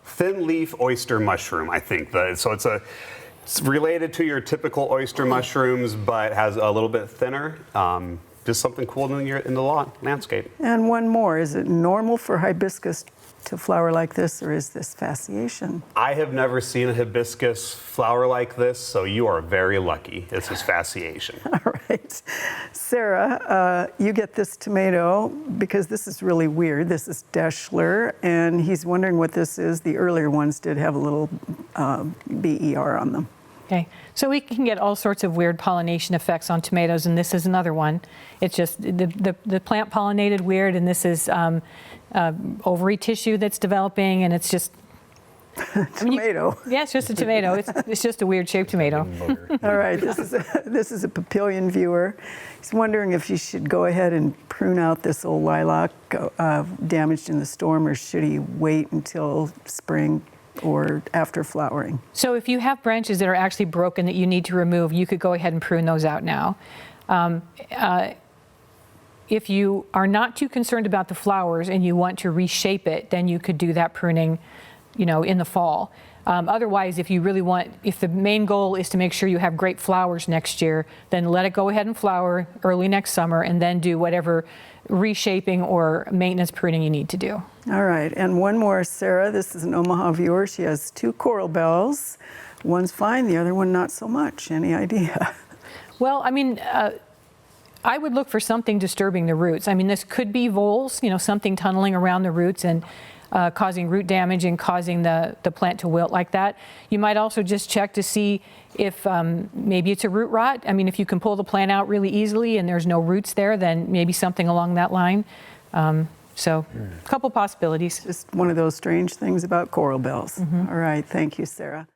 thin leaf oyster mushroom, I think. So it's related to your typical oyster mushrooms, but has a little bit thinner. Just something cool in the landscape.
And one more. Is it normal for hibiscus to flower like this, or is this fasciation?
I have never seen a hibiscus flower like this, so you are very lucky. This is fasciation.
All right. Sarah, you get this tomato because this is really weird. This is Deschler, and he's wondering what this is. The earlier ones did have a little BER on them.
Okay, so we can get all sorts of weird pollination effects on tomatoes, and this is another one. It's just the plant pollinated weird, and this is ovary tissue that's developing, and it's just
Tomato.
yeah, it's just a tomato. It's just a weird shaped tomato.
All right, this is a Papillion viewer. He's wondering if he should go ahead and prune out this old lilac damaged in the storm, or should he wait until spring or after flowering?
So if you have branches that are actually broken that you need to remove, you could go ahead and prune those out now. If you are not too concerned about the flowers and you want to reshape it, then you could do that pruning, in the fall. Otherwise, if the main goal is to make sure you have great flowers next year, then let it go ahead and flower early next summer, and then do whatever reshaping or maintenance pruning you need to do.
All right, and one more, Sarah. This is an Omaha viewer. She has two coral bells. One's fine, the other one not so much. Any idea?
Well, I would look for something disturbing the roots. This could be voles, something tunneling around the roots and causing root damage and causing the plant to wilt like that. You might also just check to see if maybe it's a root rot. If you can pull the plant out really easily and there's no roots there, then maybe something along that line. So a couple possibilities.
Just one of those strange things about coral bells. Mm-hmm. All right, thank you, Sarah.